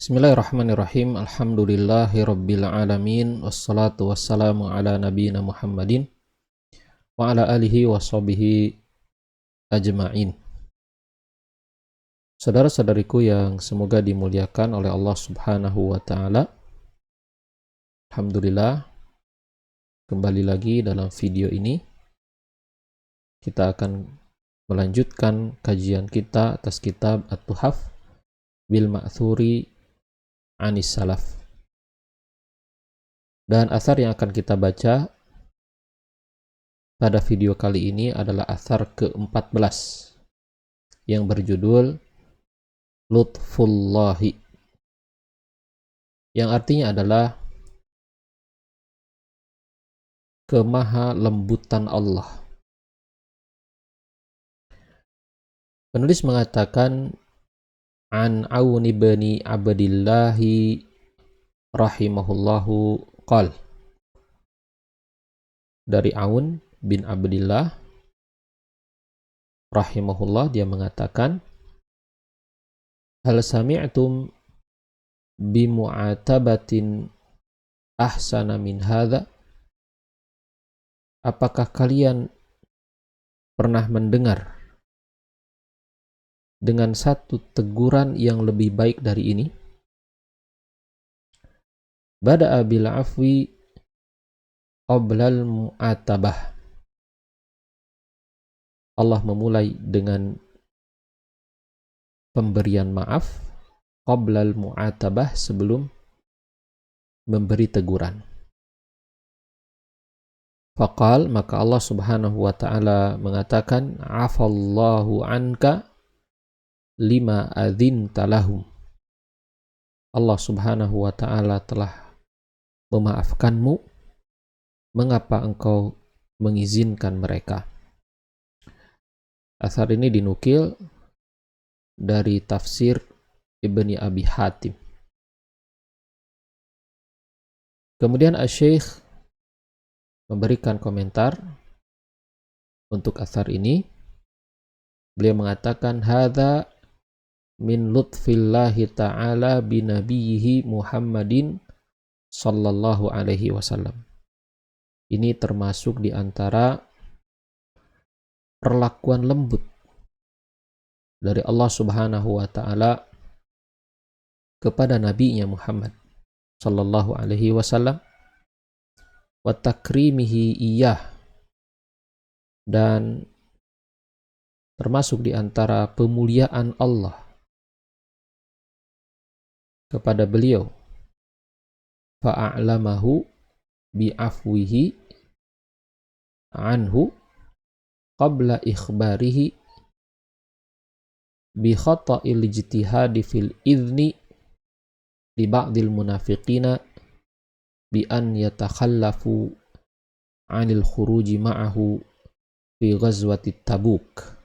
Bismillahirrahmanirrahim. Alhamdulillahirabbil alamin wassalatu wassalamu ala nabiyyina Muhammadin wa ala alihi washabihi ajma'in. Saudara-saudariku yang semoga dimuliakan oleh Allah Subhanahu wa taala. Alhamdulillah, kembali lagi dalam video ini kita akan melanjutkan kajian kita atas kitab At-Tuhaf bil Ma'thuri Anis Salaf. Dan athar yang akan kita baca pada video kali ini adalah athar ke-14 yang berjudul Lutfullahi, yang artinya adalah kemaha lembutan Allah. Penulis mengatakan an Aun ibn Abdillahi rahimahullahu qal, dari Aun bin Abdillah rahimahullah, dia mengatakan, hal sami'tum bimu'atabatin ahsana min hadha, apakah kalian pernah mendengar dengan satu teguran yang lebih baik dari ini? Bada'a bil afwi qablal mu'atabah, Allah memulai dengan pemberian maaf qablal mu'atabah, sebelum memberi teguran. Faqal, maka Allah Subhanahu wa ta'ala mengatakan, afallahu anka lima adzinta lahum, Allah Subhanahu wa ta'ala telah memaafkanmu, mengapa engkau mengizinkan mereka. Athar ini dinukil dari tafsir Ibni Abi Hatim. Kemudian Asy-Syaikh memberikan komentar untuk athar ini. Beliau mengatakan, hadza min lutfillahi ta'ala binabiyhi Muhammadin sallallahu alaihi wasallam. Ini termasuk di antara perlakuan lembut dari Allah Subhanahu wa ta'ala kepada nabinya Muhammad sallallahu alaihi wasallam, wa takrimihi iyah, dan termasuk di antara pemuliaan Allah kepada beliau, fa'a'lamahu bi'afwihi anhu qabla ikhbarihi bi khata'il ijtihadi fil idzni li ba'dil munafiqina bi an yatakhallafu 'anil khuruji ma'ahu fi ghazwati Tabuk.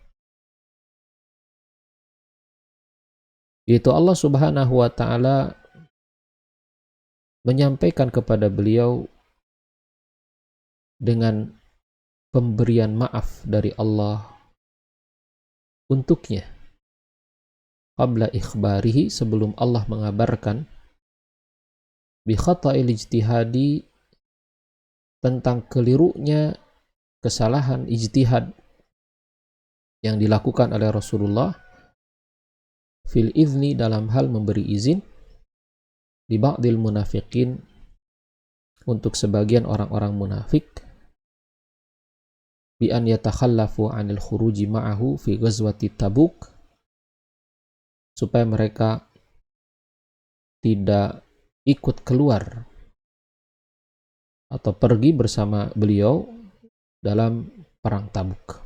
Yaitu Allah Subhanahu wa ta'ala menyampaikan kepada beliau dengan pemberian maaf dari Allah untuknya qabla ikhbarihi, sebelum Allah mengabarkan, bi khata'il ijtihadi, tentang kelirunya kesalahan ijtihad yang dilakukan oleh Rasulullah fil izni, dalam hal memberi izin, di ba'dil munafiqin, untuk sebagian orang-orang munafik, bi an yatakhallafu 'anil khuruji ma'ahu fi ghazwati Tabuk, supaya mereka tidak ikut keluar atau pergi bersama beliau dalam perang Tabuk.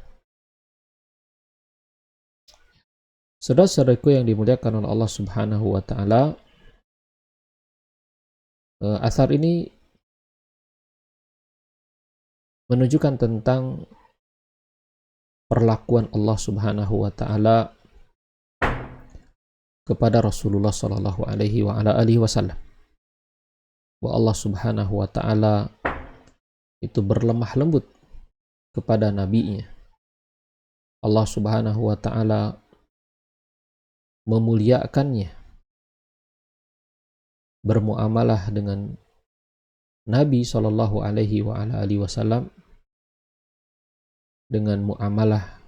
Saudara-saudaraku yang dimuliakan oleh Allah Subhanahu wa ta'ala, athar ini menunjukkan tentang perlakuan Allah Subhanahu wa ta'ala kepada Rasulullah sallallahu alaihi wa ala alihi wasallam. Wa Allah Subhanahu wa ta'ala itu berlemah lembut kepada nabinya. Allah Subhanahu wa ta'ala memuliakannya bermuamalah dengan Nabi Shallallahu Alaihi Wasallam dengan muamalah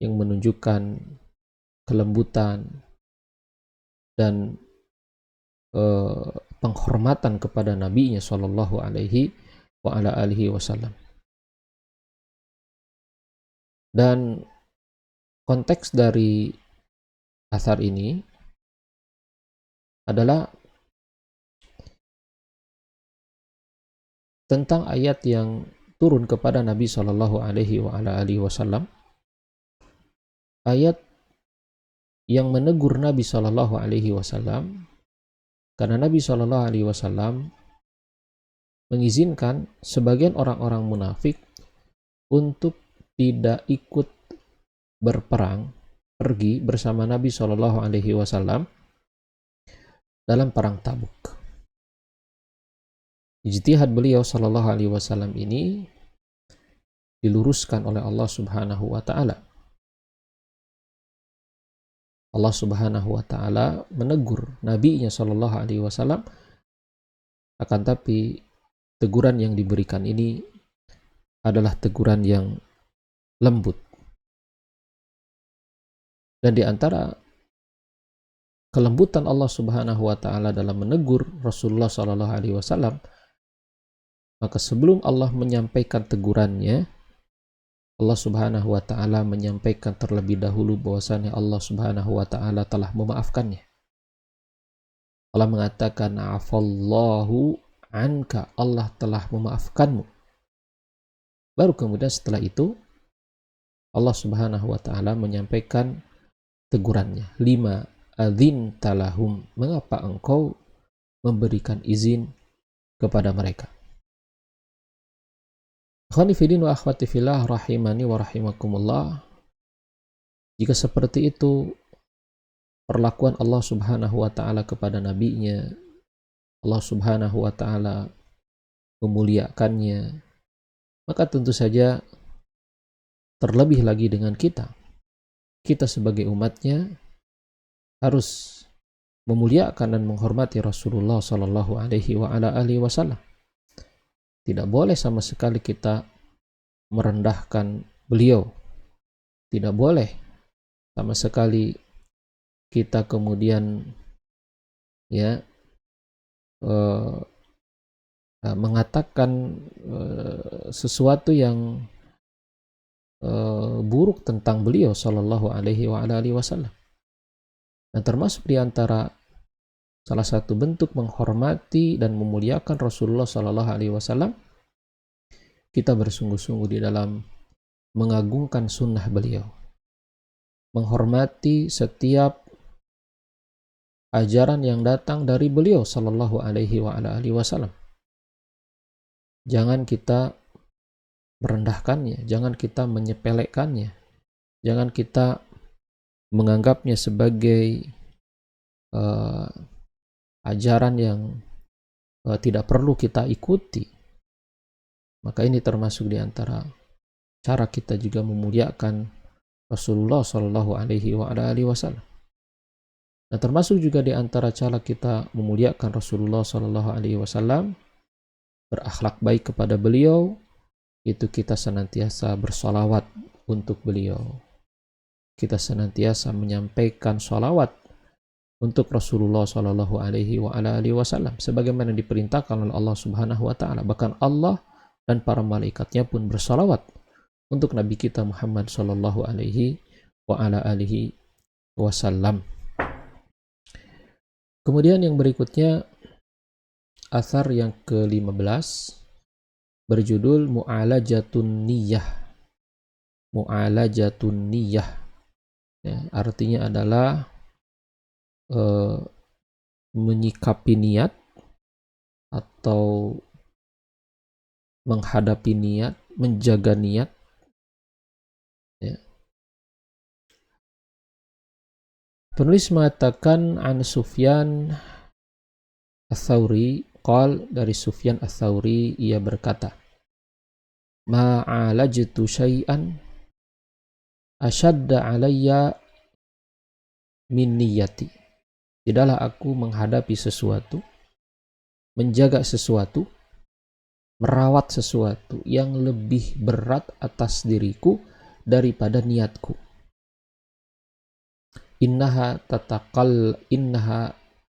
yang menunjukkan kelembutan dan penghormatan kepada Nabi-Nya Shallallahu Alaihi Wasallam. Dan konteks dari asar ini adalah tentang ayat yang turun kepada Nabi Shallallahu Alaihi Wasallam, ayat yang menegur Nabi Shallallahu Alaihi Wasallam karena Nabi Shallallahu Alaihi Wasallam mengizinkan sebagian orang-orang munafik untuk tidak ikut berperang, pergi bersama Nabi Shallallahu Alaihi Wasallam dalam perang Tabuk. Ijtihad beliau Shallallahu Alaihi Wasallam ini diluruskan oleh Allah Subhanahu Wa Taala. Allah Subhanahu Wa Taala menegur Nabi-Nya Shallallahu Alaihi Wasallam, akan tapi teguran yang diberikan ini adalah teguran yang lembut. Dan di antara kelembutan Allah Subhanahu Wa Taala dalam menegur Rasulullah Shallallahu Alaihi Wasallam, maka sebelum Allah menyampaikan tegurannya, Allah Subhanahu Wa Taala menyampaikan terlebih dahulu bahwasannya Allah Subhanahu Wa Taala telah memaafkannya. Allah mengatakan, "Afallahu anka," Allah telah memaafkanmu. Baru kemudian setelah itu Allah Subhanahu Wa Taala menyampaikan tegurannya. Lima adzinta lahum, mengapa engkau memberikan izin kepada mereka? Ikhwani fillah wa akhwati fillah rahimani wa rahimakumullah. Jika seperti itu perlakuan Allah Subhanahu Wa Taala kepada nabinya, Allah Subhanahu Wa Taala memuliakannya, maka tentu saja terlebih lagi dengan kita sebagai umatnya harus memuliakan dan menghormati Rasulullah Sallallahu Alaihi Wasallam. Tidak boleh sama sekali kita merendahkan beliau. Tidak boleh sama sekali kita kemudian mengatakan sesuatu yang buruk tentang beliau Sallallahu Alaihi Wasallam. Dan termasuk di antara salah satu bentuk menghormati dan memuliakan Rasulullah Sallallahu Alaihi Wasallam, kita bersungguh-sungguh di dalam mengagungkan sunnah beliau, menghormati setiap ajaran yang datang dari beliau Sallallahu Alaihi Wasallam. Jangan kita merendahkannya, jangan kita menyepelekannya, jangan kita menganggapnya sebagai ajaran yang tidak perlu kita ikuti. Maka ini termasuk di antara cara kita juga memuliakan Rasulullah Shallallahu Alaihi Wasallam. Dan termasuk juga di antara cara kita memuliakan Rasulullah Shallallahu Alaihi Wasallam, berakhlak baik kepada beliau, itu kita senantiasa bersolawat untuk beliau. Kita senantiasa menyampaikan sholawat untuk Rasulullah Shallallahu Alaihi Wasallam sebagaimana diperintahkan oleh Allah Subhanahu Wa Taala. Bahkan Allah dan para malaikatnya pun bersolawat untuk Nabi kita Muhammad Shallallahu Alaihi Wasallam. Kemudian yang berikutnya, athar yang ke-15 berjudul Mu'alajatun Niyah. Mu'alajatun Niyah, ya, artinya adalah menyikapi niat atau menghadapi niat, menjaga niat, ya. Penulis mengatakan an Sufyan Ats-Tsauri, qal, dari Sufyan Ats-Tsauri ia berkata, ma'alajtu syai'an asyadda alayya min niyati. Tidaklah aku menghadapi sesuatu menjaga sesuatu, merawat sesuatu yang lebih berat atas diriku daripada niatku. Innaha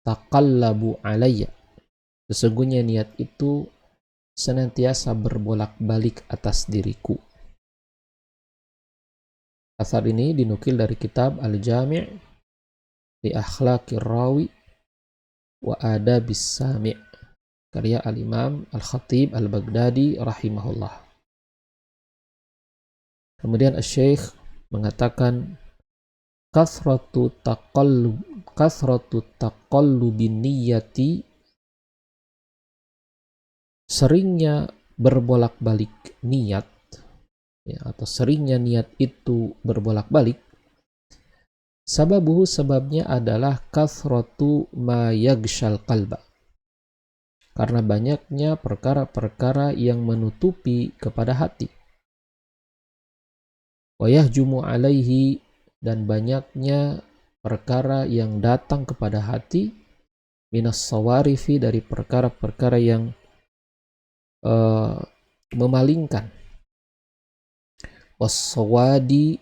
taqallabu alayya. Sesungguhnya niat itu senantiasa berbolak-balik atas diriku. Asar ini dinukil dari kitab Al-Jami' li Akhlaqir Rawi wa Adabis Sami' karya Al-Imam Al-Khatib Al-Baghdadi rahimahullah. Kemudian Asy-Syaikh mengatakan kasratu taqallubin niyyati, seringnya berbolak-balik niat, ya, atau seringnya niat itu berbolak-balik. Sababuhu, sebabnya adalah kasratu ma yagshal qalba, karena banyaknya perkara-perkara yang menutupi kepada hati. Wa yahjumu alaihi, dan banyaknya perkara yang datang kepada hati, minas sawarifi, dari perkara-perkara yang memalingkan, wassawadi,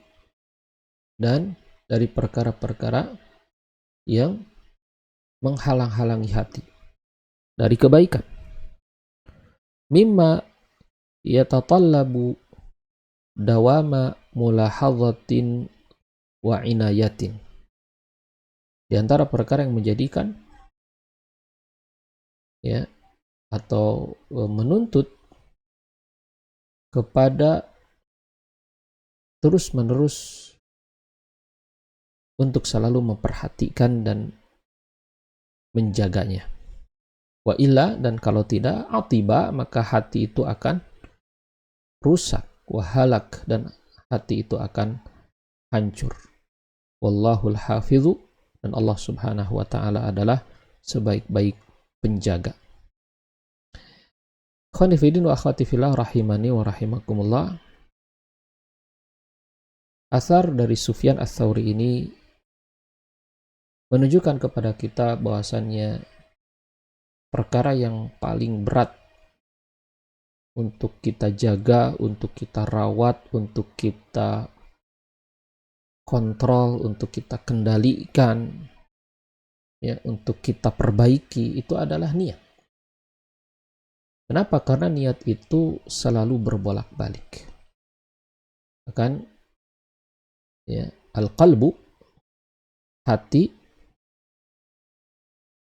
dan dari perkara-perkara yang menghalang-halangi hati dari kebaikan. Mimma yatatallabu dawama mulahadhatin wa inayatin, di antara perkara yang menjadikan, ya, atau menuntut kepada terus-menerus untuk selalu memperhatikan dan menjaganya. Wa illa, dan kalau tidak, atiba, maka hati itu akan rusak, wahalak, dan hati itu akan hancur. Wallahul hafidhu, dan Allah subhanahu wa ta'ala adalah sebaik-baik penjaga. Khonifidin wa akhwati fillah rahimani wa rahimakumullah. Asar dari Sufyan Ats-Tsauri ini menunjukkan kepada kita bahwasannya perkara yang paling berat untuk kita jaga, untuk kita rawat, untuk kita kontrol, untuk kita kendalikan, ya, untuk kita perbaiki, itu adalah niat. Kenapa? Karena niat itu selalu berbolak-balik. Bahkan, ya, al-qalbu, hati,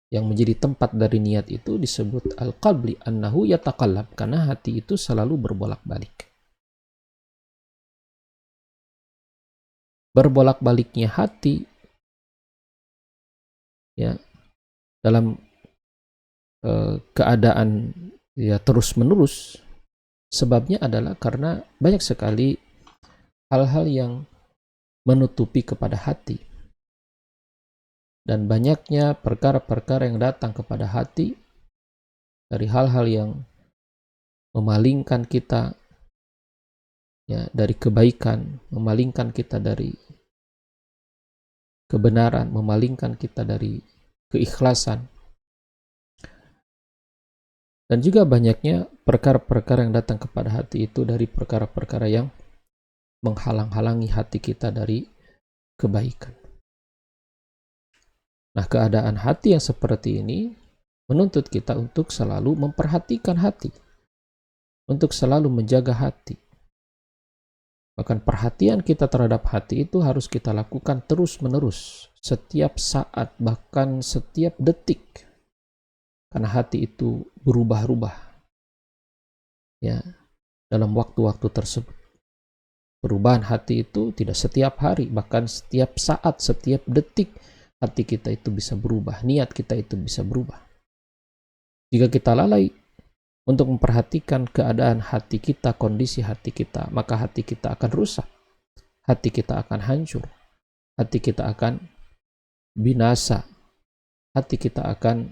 yang menjadi tempat dari niat itu disebut al-qalbi, annahu yataqallab, karena hati itu selalu berbolak-balik. Berbolak-baliknya hati, ya, dalam keadaan, ya, terus-menerus, sebabnya adalah karena banyak sekali hal-hal yang menutupi kepada hati. Dan banyaknya perkara-perkara yang datang kepada hati dari hal-hal yang memalingkan kita, ya, dari kebaikan, memalingkan kita dari kebenaran, memalingkan kita dari keikhlasan. Dan juga banyaknya perkara-perkara yang datang kepada hati itu dari perkara-perkara yang menghalang-halangi hati kita dari kebaikan. Nah, keadaan hati yang seperti ini menuntut kita untuk selalu memperhatikan hati, untuk selalu menjaga hati. Bahkan perhatian kita terhadap hati itu harus kita lakukan terus-menerus, setiap saat, bahkan setiap detik. Karena hati itu berubah-ubah, ya, dalam waktu-waktu tersebut. Perubahan hati itu tidak setiap hari, bahkan setiap saat, setiap detik. Hati kita itu bisa berubah, niat kita itu bisa berubah. Jika kita lalai untuk memperhatikan keadaan hati kita, kondisi hati kita, maka hati kita akan rusak, hati kita akan hancur, hati kita akan binasa, hati kita akan,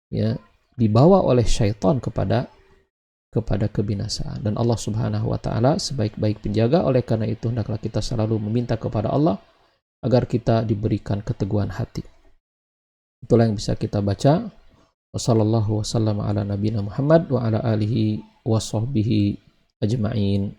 ya, dibawa oleh syaitan kepada kebinasaan. Dan Allah subhanahu wa ta'ala sebaik-baik penjaga. Oleh karena itu hendaklah kita selalu meminta kepada Allah agar kita diberikan keteguhan hati. Itulah yang bisa kita baca. Wassallallahu wasallam ala nabiyina Muhammad wa ala alihi wa sahbihi ajma'in.